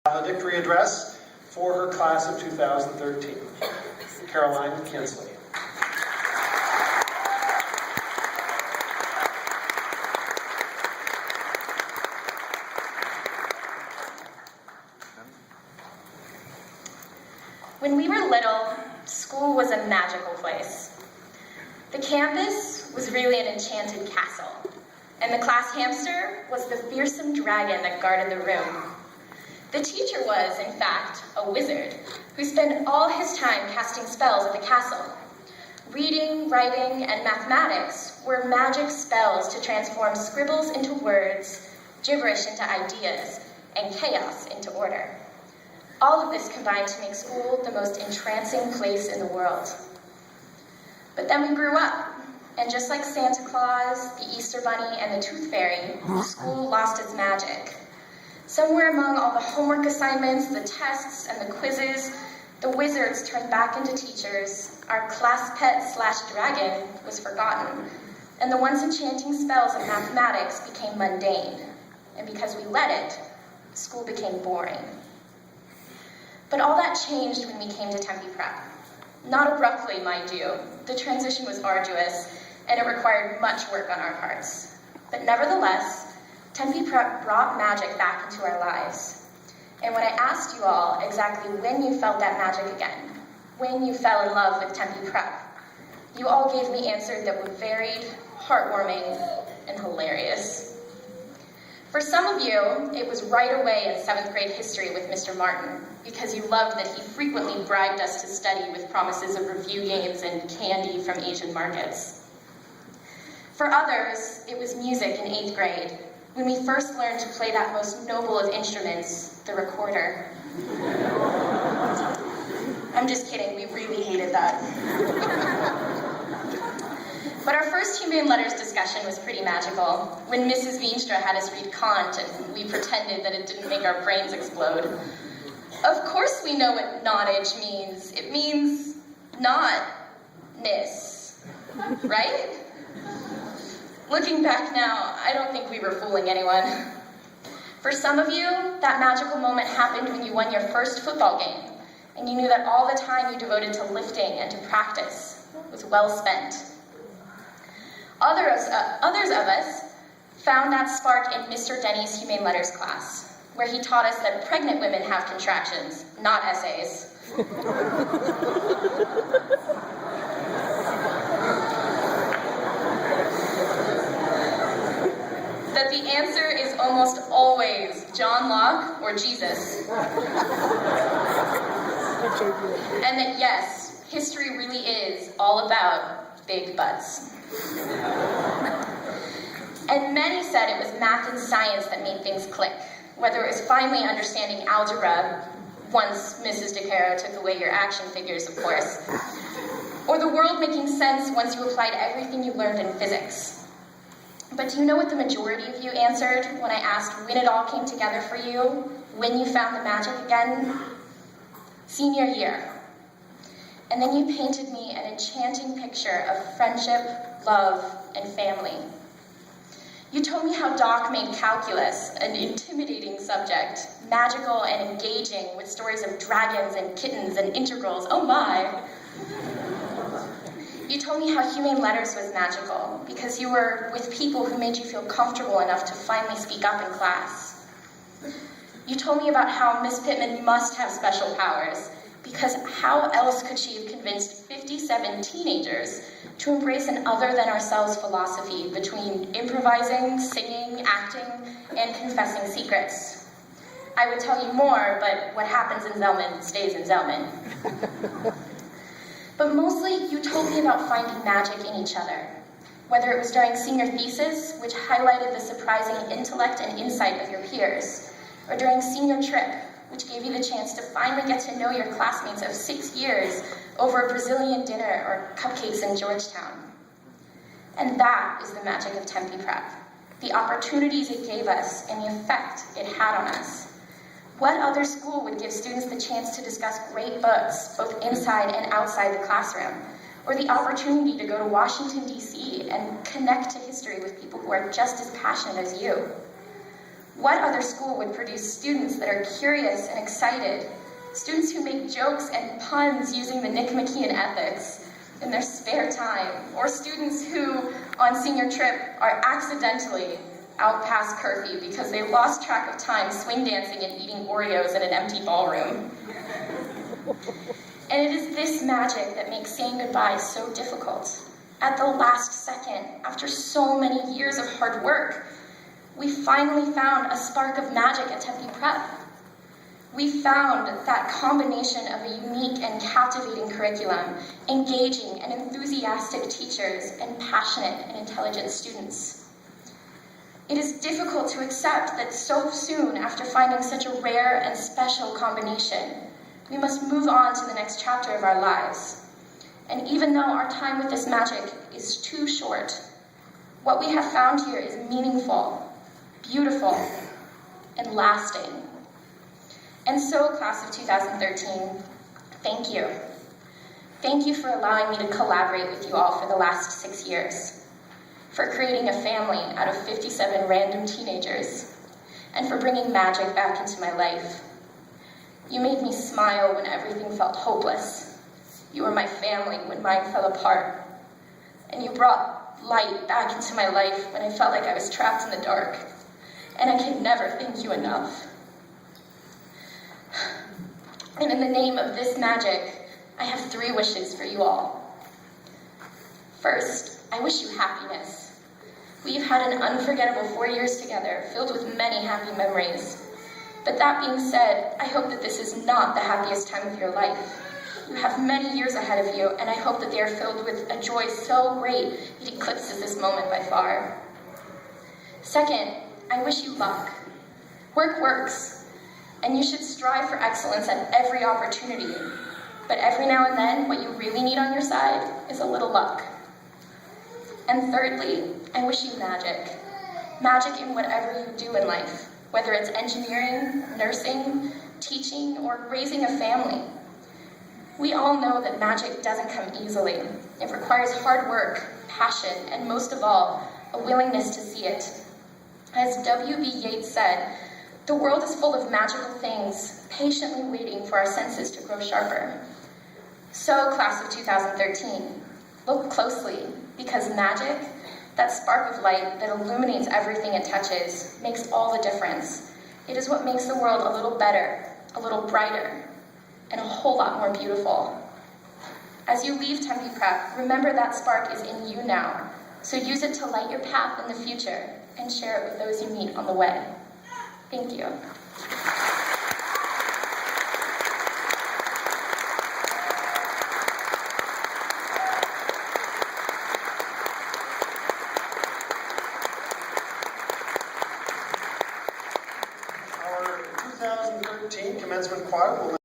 Valedictory address for her class of 2013. Caroline Kinsley. When we were little, school was a magical place. The campus was really an enchanted castle, and the class hamster was the fearsome dragon that guarded the room. The teacher was, in fact, a wizard who spent all his time casting spells at the castle. Reading, writing, and mathematics were magic spells to transform scribbles into words, gibberish into ideas, and chaos into order. All of this combined to make school the most entrancing place in the world. But then we grew up, and just like Santa Claus, the Easter Bunny, and the Tooth Fairy, school lost its magic. Somewhere among all the homework assignments, the tests, and the quizzes, the wizards turned back into teachers, our class pet/dragon was forgotten, and the once enchanting spells of mathematics became mundane. And because we let it, school became boring. But all that changed when we came to Tempe Prep. Not abruptly, mind you. The transition was arduous, and it required much work on our parts. But nevertheless, Tempe Prep brought magic back into our lives. And when I asked you all exactly when you felt that magic again, when you fell in love with Tempe Prep, you all gave me answers that were varied, heartwarming, and hilarious. For some of you, it was right away in 7th grade history with Mr. Martin, because you loved that he frequently bribed us to study with promises of review games and candy from Asian markets. For others, it was music in 8th grade, when we first learned to play that most noble of instruments, the recorder. I'm just kidding, we really hated that. But our first humane letters discussion was pretty magical, when Mrs. Veenstra had us read Kant and we pretended that it didn't make our brains explode. Of course we know what nonage means. It means not-ness, right? Looking back now, I don't think we were fooling anyone. For some of you, that magical moment happened when you won your first football game, and you knew that all the time you devoted to lifting and to practice was well spent. Others of us found that spark in Mr. Denny's Humane Letters class, where he taught us that pregnant women have contractions, not essays. That the answer is almost always John Locke or Jesus. And that yes, history really is all about big butts. And many said it was math and science that made things click, whether it was finally understanding algebra, once Mrs. DeCaro took away your action figures, of course, or the world making sense once you applied everything you learned in physics. But do you know what the majority of you answered when I asked when it all came together for you, when you found the magic again? Senior year. And then you painted me an enchanting picture of friendship, love, and family. You told me how Doc made calculus, an intimidating subject, magical and engaging with stories of dragons and kittens and integrals. Oh my! You told me how Humane Letters was magical because you were with people who made you feel comfortable enough to finally speak up in class. You told me about how Miss Pittman must have special powers, because how else could she have convinced 57 teenagers to embrace an other-than-ourselves philosophy between improvising, singing, acting, and confessing secrets? I would tell you more, but what happens in Zelman stays in Zelman. But mostly, you told me about finding magic in each other, whether it was during senior thesis, which highlighted the surprising intellect and insight of your peers, or during senior trip, which gave you the chance to finally get to know your classmates of 6 years over a Brazilian dinner or cupcakes in Georgetown. And that is the magic of Tempe Prep, the opportunities it gave us and the effect it had on us. What other school would give students the chance to discuss great books, both inside and outside the classroom, or the opportunity to go to Washington, D.C. and connect to history with people who are just as passionate as you? What other school would produce students that are curious and excited, students who make jokes and puns using the Nick McKeon ethics in their spare time, or students who, on senior trip, are accidentally out past curfew because they lost track of time swing dancing and eating Oreos in an empty ballroom? And it is this magic that makes saying goodbye so difficult. At the last second, after so many years of hard work, we finally found a spark of magic at Tempe Prep. We found that combination of a unique and captivating curriculum, engaging and enthusiastic teachers, and passionate and intelligent students. It is difficult to accept that so soon after finding such a rare and special combination, we must move on to the next chapter of our lives. And even though our time with this magic is too short, what we have found here is meaningful, beautiful, and lasting. And so, class of 2013, thank you. Thank you for allowing me to collaborate with you all for the last 6 years, for creating a family out of 57 random teenagers, and for bringing magic back into my life. You made me smile when everything felt hopeless. You were my family when mine fell apart. And you brought light back into my life when I felt like I was trapped in the dark. And I can never thank you enough. And in the name of this magic, I have 3 wishes for you all. First, I wish you happiness. We've had an unforgettable 4 years together, filled with many happy memories. But that being said, I hope that this is not the happiest time of your life. You have many years ahead of you, and I hope that they are filled with a joy so great it eclipses this moment by far. Second, I wish you luck. Work works, and you should strive for excellence at every opportunity. But every now and then, what you really need on your side is a little luck. And thirdly, I wish you magic. Magic in whatever you do in life, whether it's engineering, nursing, teaching, or raising a family. We all know that magic doesn't come easily. It requires hard work, passion, and most of all, a willingness to see it. As W.B. Yeats said, the world is full of magical things, patiently waiting for our senses to grow sharper. So, class of 2013, look closely, because magic, that spark of light that illuminates everything it touches, makes all the difference. It is what makes the world a little better, a little brighter, and a whole lot more beautiful. As you leave Tempe Prep, remember that spark is in you now, so use it to light your path in the future and share it with those you meet on the way. Thank you. Our 2013 commencement choir will